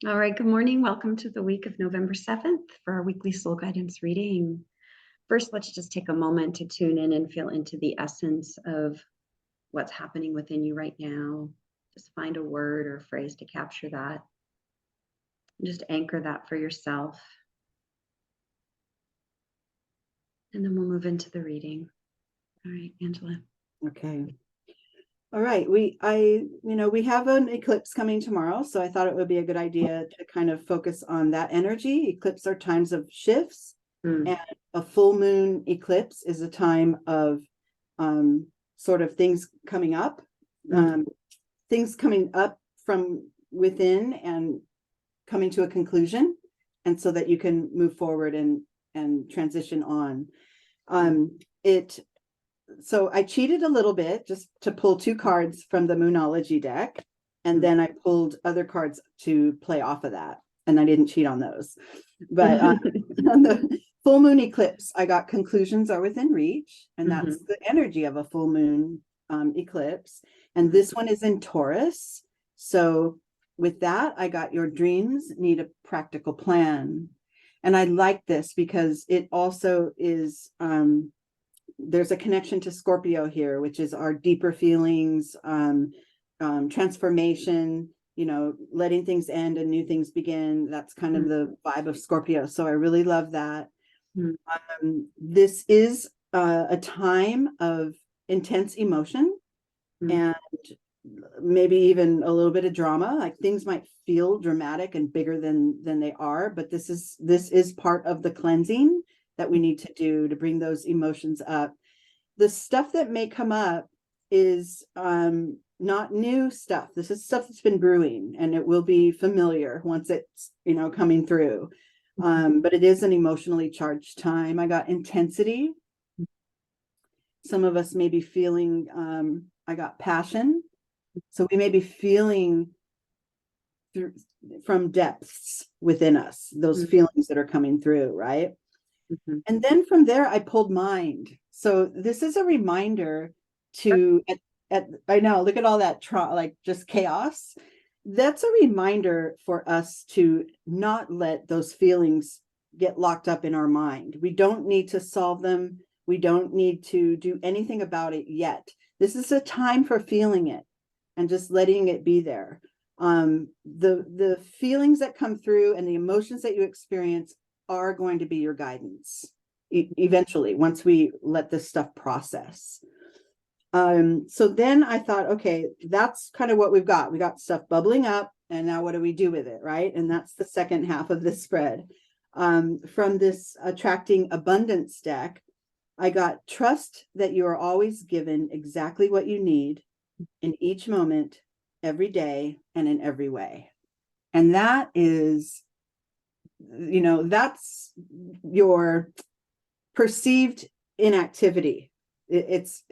All right, good morning. Welcome to the week of November 7th for our weekly soul guidance reading. First, let's just take a moment to tune in and feel into the essence of what's happening within you right now. Just find a word or a phrase to capture that. And just anchor that for yourself. And then we'll move into the reading. All right, Angela. Okay. All right. We have an eclipse coming tomorrow, so I thought it would be a good idea to kind of focus on that energy. Eclipses are times of shifts, and a full moon eclipse is a time of sort of things coming up, things coming up from within and coming to a conclusion, and so that you can move forward and transition on. So I cheated a little bit just to pull two cards from the Moonology deck, and then I pulled other cards to play off of that, and I didn't cheat on those. But on the full moon eclipse, I got conclusions are within reach, and that's the energy of a full moon eclipse. And this one is in Taurus. So with that, I got your dreams need a practical plan. And I like this because it also is there's a connection to Scorpio here, which is our deeper feelings, transformation, letting things end and new things begin. That's kind of the vibe of Scorpio. So I really love that. This is a time of intense emotion and maybe even a little bit of drama. Like things might feel dramatic and bigger than they are, but this is part of the cleansing that we need to do to bring those emotions up. The stuff that may come up is not new stuff. This is stuff that's been brewing, and it will be familiar once it's coming through. But it is an emotionally charged time. I got intensity. Some of us may be feeling, I got passion. So we may be feeling from depths within us, those feelings that are coming through, right? And then from there, I pulled mind. So this is a reminder to, I know, look at all that, like just chaos. That's a reminder for us to not let those feelings get locked up in our mind. We don't need to solve them. We don't need to do anything about it yet. This is a time for feeling it and just letting it be there. The feelings that come through and the emotions that you experience are going to be your guidance eventually, once we let this stuff process. So then I thought, okay, that's kind of what we've got. We got stuff bubbling up, and now what do we do with it, right? And that's the second half of this spread. From this Attracting Abundance deck, I got trust that you are always given exactly what you need in each moment, every day, and in every way. And that is, that's your perceived inactivity. It's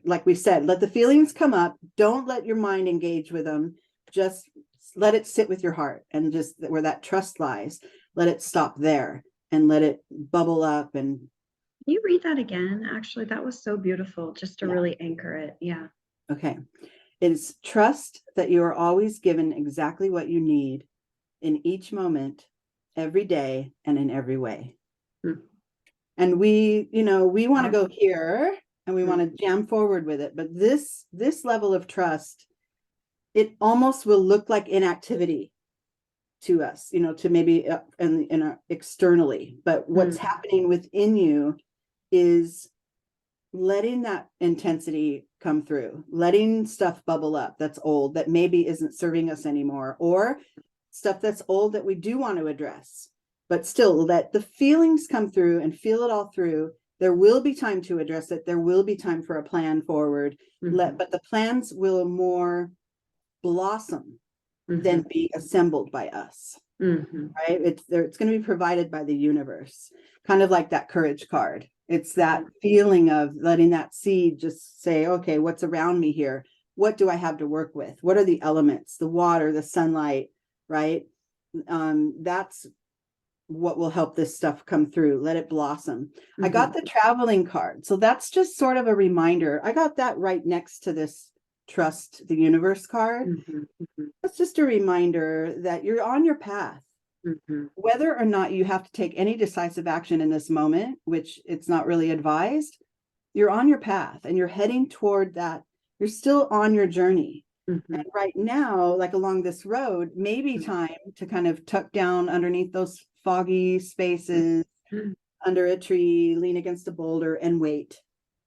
like we said, let the feelings come up. Don't let your mind engage with them. Just let it sit with your heart, and just where that trust lies, let it stop there and let it bubble up. And Can you read that again? Actually, that was so beautiful, just to really anchor it. Yeah. Okay. It is trust that you are always given exactly what you need in each moment, every day, and in every way. And we want to go here and we want to jam forward with it. But this level of trust, it almost will look like inactivity to us, to maybe externally. But what's happening within you is letting that intensity come through, letting stuff bubble up that's old, that maybe isn't serving us anymore, or stuff that's old that we do want to address. But still let the feelings come through and feel it all through. There will be time to address it. There will be time for a plan forward. But the plans will more blossom than be assembled by us. Right? It's going to be provided by the universe, kind of like that courage card. It's that feeling of letting that seed just say, okay, what's around me here? What do I have to work with? What are the elements, the water, the sunlight, right? That's what will help this stuff come through. Let it blossom. I got the traveling card. So that's just sort of a reminder. I got that right next to this trust the universe card. Mm-hmm. That's just a reminder that you're on your path. Mm-hmm. Whether or not you have to take any decisive action in this moment, which it's not really advised, you're on your path and you're heading toward that. You're still on your journey. Mm-hmm. And right now, like along this road, maybe time to kind of tuck down underneath those foggy spaces, Mm-hmm. under a tree, lean against a boulder and wait.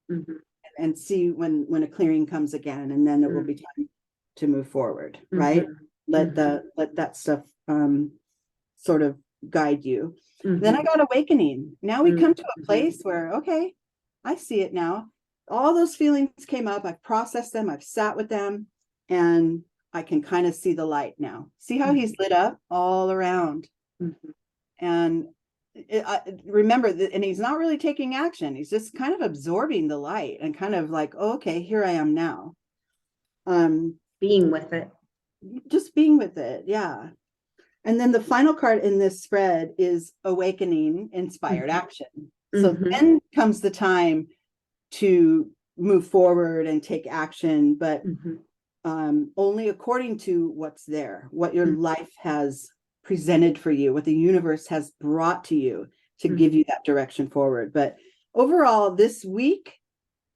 Mm-hmm. And see when a clearing comes again, and then it will be time to move forward, right? Let that stuff sort of guide you. Then I got awakening. Now we come to a place where, okay, I see it now. All those feelings came up, I've processed them, I've sat with them, and I can kind of see the light now. See how he's lit up all around. And remember that, and he's not really taking action. He's just kind of absorbing the light and kind of like, oh, okay, here I am now. Being with it. Just being with it. Yeah. And then the final card in this spread is awakening inspired action. So then comes the time to move forward and take action, but only according to what's there, what your life has presented for you, what the universe has brought to you to give you that direction forward. But overall, this week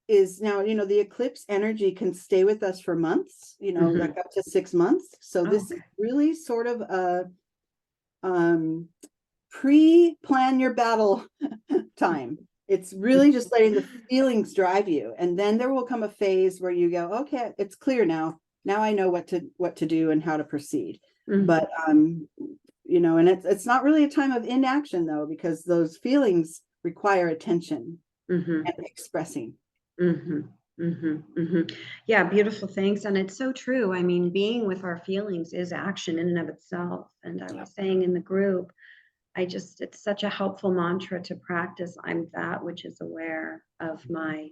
is now, the eclipse energy can stay with us for months, like up to 6 months. So this is really sort of a pre-plan your battle time. It's really just letting the feelings drive you. And then there will come a phase where you go, okay, it's clear now. Now I know what to do and how to proceed. But and it's not really a time of inaction though, because those feelings require attention and expressing. Yeah, beautiful. Thanks. And it's so true. I mean, being with our feelings is action in and of itself. And I was saying in the group, it's such a helpful mantra to practice. I'm that which is aware of my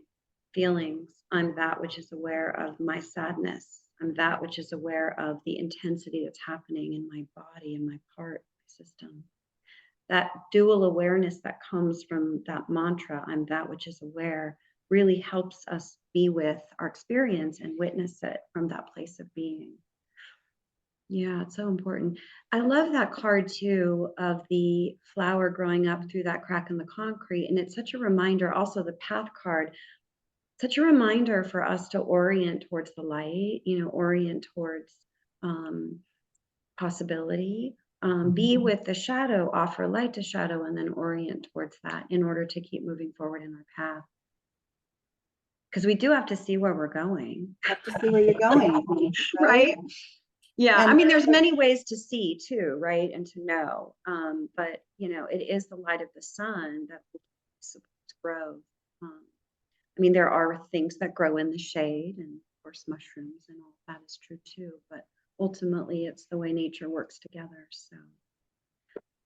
feelings. I'm that which is aware of my sadness. I'm that which is aware of the intensity that's happening in my body and my part system. That dual awareness that comes from that mantra, I'm that which is aware, really helps us be with our experience and witness it from that place of being. Yeah, it's so important. I love that card too, of the flower growing up through that crack in the concrete. And it's such a reminder, also the path card, such a reminder for us to orient towards the light, orient towards possibility, be with the shadow, offer light to shadow, and then orient towards that in order to keep moving forward in our path. Because we do have to see where we're going. Have to see where you're going. Right? Yeah, I mean, there's many ways to see too, right? And to know. But, it is the light of the sun that supports growth. I mean, there are things that grow in the shade, and of course, mushrooms and all that is true too. But ultimately, it's the way nature works together. So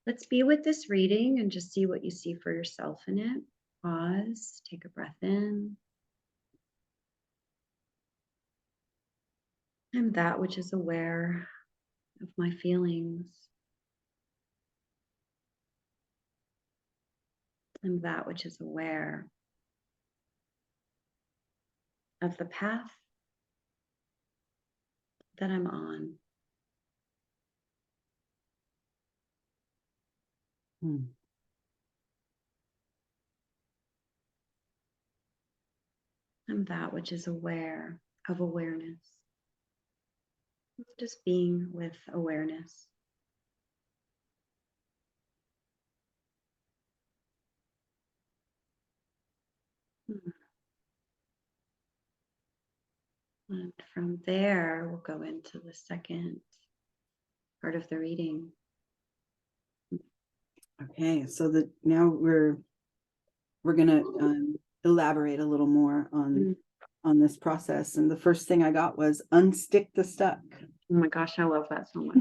let's be with this reading and just see what you see for yourself in it. Pause, take a breath in. I'm that which is aware of my feelings. I'm that which is aware of the path that I'm on. I'm that which is aware of awareness. Just being with awareness. And from there, we'll go into the second part of the reading. Okay, so now we're going to elaborate a little more on this process. And the first thing I got was unstick the stuck. Oh my gosh, I love that so much.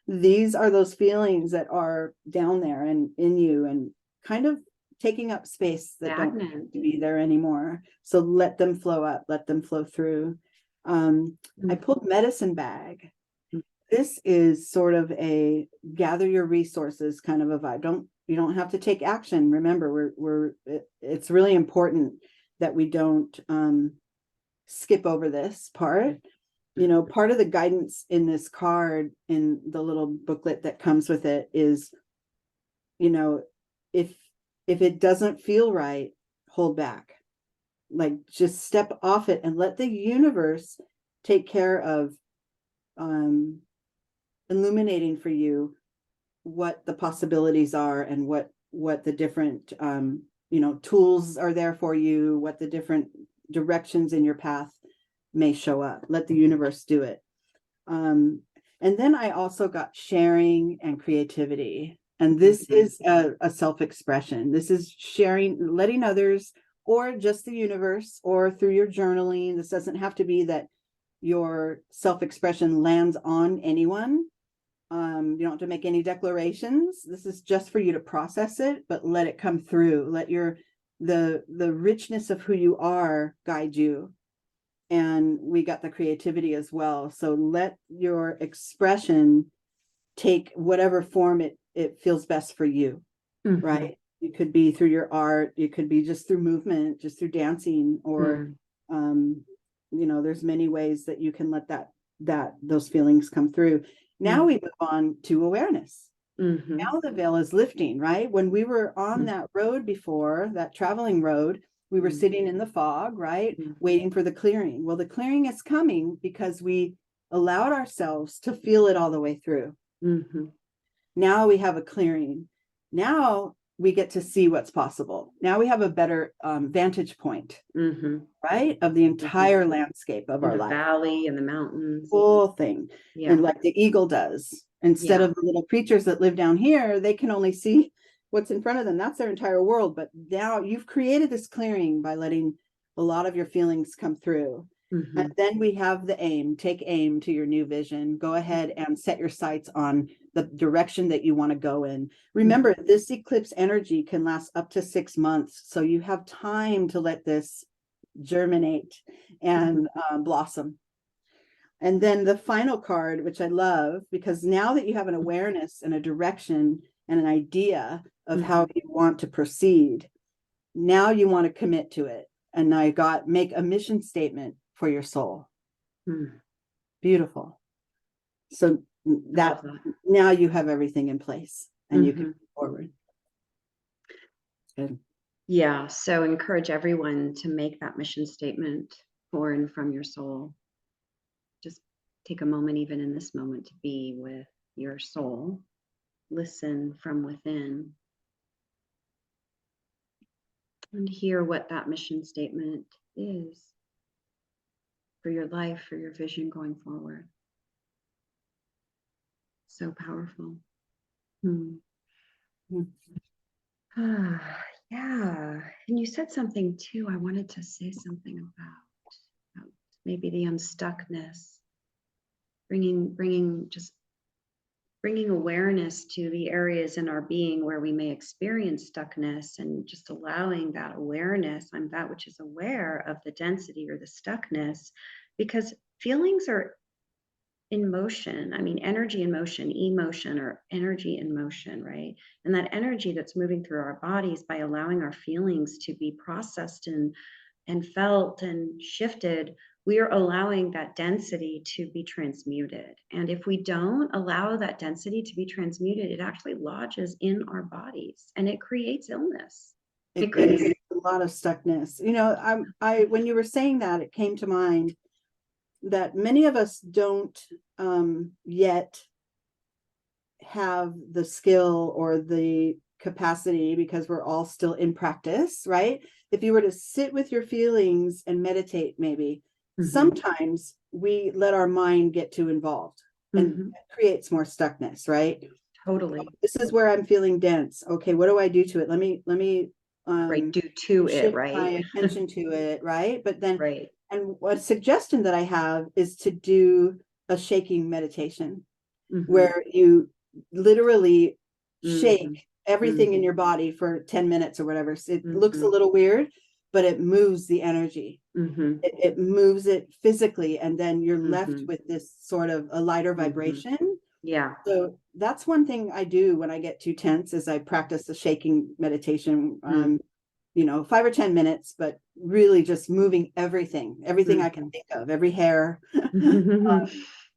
These are those feelings that are down there and in you and kind of taking up space that don't need to be there anymore. So let them flow up, let them flow through. I pulled medicine bag. This is sort of a gather your resources kind of a vibe. You don't have to take action. Remember, it's really important that we don't skip over this part. You know, part of the guidance in this card, in the little booklet that comes with it, is, you know, if it doesn't feel right, hold back. Like, just step off it and let the universe take care of illuminating for you what the possibilities are, and what the different tools are there for you, what the different directions in your path may show up. Let the universe do it. And then I also got sharing and creativity. And this is a self-expression. This is sharing, letting others, or just the universe, or through your journaling. This doesn't have to be that your self-expression lands on anyone. You don't have to make any declarations. This is just for you to process it, but let it come through. Let the richness of who you are guide you. And we got the creativity as well. So let your expression take whatever form it feels best for you, right? It could be through your art. It could be just through movement, just through dancing, or, there's many ways that you can let those feelings come through. Now we move on to awareness. Now the veil is lifting, right? When we were on that road before, that traveling road, we were sitting in the fog, right? Waiting for the clearing. Well, the clearing is coming because we allowed ourselves to feel it all the way through. Now we have a clearing. Now we get to see what's possible. Now we have a better vantage point, right? Of the entire landscape of our life. The valley and the mountains. Full thing. Yeah. And like the eagle does. Instead of the little creatures that live down here, they can only see what's in front of them. That's their entire world. But now you've created this clearing by letting a lot of your feelings come through. And then we have the aim. Take aim to your new vision. Go ahead and set your sights on the direction that you want to go in. Remember, this eclipse energy can last up to 6 months. So you have time to let this germinate and blossom. And then the final card, which I love, because now that you have an awareness and a direction and an idea of how you want to proceed, now you want to commit to it. And I got make a mission statement for your soul. Beautiful. So that now you have everything in place and you can move forward. Good. Yeah. So encourage everyone to make that mission statement for and from your soul. Just take a moment, even in this moment, to be with your soul. Listen from within. And hear what that mission statement is for your life, for your vision going forward. So powerful. Yeah. And you said something too. I wanted to say something about maybe the unstuckness, bringing awareness to the areas in our being where we may experience stuckness, and just allowing that awareness. I'm that which is aware of the density or the stuckness, because feelings are in motion. I mean, energy in motion, emotion, or energy in motion, right? And that energy that's moving through our bodies, by allowing our feelings to be processed and felt and shifted, we are allowing that density to be transmuted. And if we don't allow that density to be transmuted, it actually lodges in our bodies and it creates illness. It creates a lot of stuckness. I when you were saying that, it came to mind that many of us don't yet have the skill or the capacity, because we're all still in practice, right? If you were to sit with your feelings and meditate, maybe sometimes we let our mind get too involved, and it creates more stuckness, right? Totally. This is where I'm feeling dense. Okay, what do I do to it? Let me right, do to it, right? My attention to it, right? But then, right. And what suggestion that I have is to do a shaking meditation, where you literally shake everything in your body for 10 minutes or whatever. So it looks a little weird, but it moves the energy. It moves it physically, and then you're left with this sort of a lighter vibration. Yeah. So that's one thing I do when I get too tense, is I practice the shaking meditation. 5 or 10 minutes, but really just moving everything I can think of, every hair.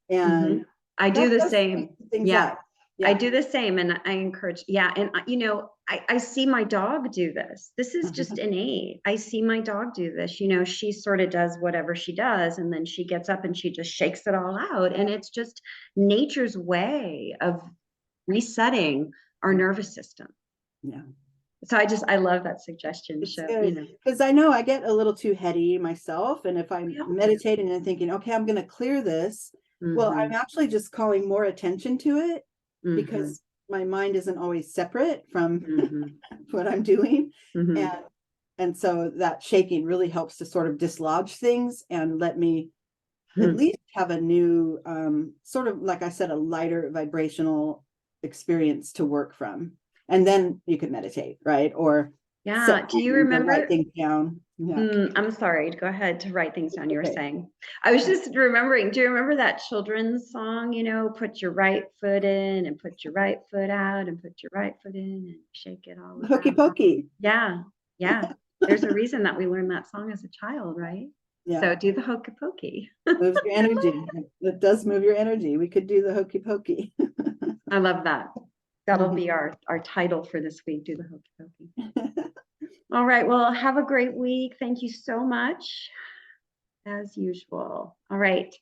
And I do that the does same. speed things Yeah. up. I do the same, and I encourage. Yeah, and I see my dog do this. This is just innate. I see my dog do this. She sort of does whatever she does, and then she gets up and she just shakes it all out, and it's just nature's way of resetting our nervous system. Yeah. So I love that suggestion. It's So, good because I know I get a little too heady myself, and if I'm meditating and thinking, okay, I'm going to clear this, well, I'm actually just calling more attention to it because my mind isn't always separate from what I'm doing. And so that shaking really helps to sort of dislodge things and let me at least have a new sort of, like I said, a lighter vibrational experience to work from. And then you could meditate, right? Or do you remember write things down? I'm sorry, go ahead to write things down. You were saying. I was just remembering, do you remember that children's song, put your right foot in and put your right foot out and put your right foot in and shake it all Hokey around. Pokey. Yeah. There's a reason that we learned that song as a child, right? Yeah. So do the Hokey Pokey. Moves your energy. It does move your energy. We could do the Hokey Pokey. I love that. That'll be our title for this week. Do the Hokey Pokey. All right. Well, have a great week. Thank you so much, as usual. All right.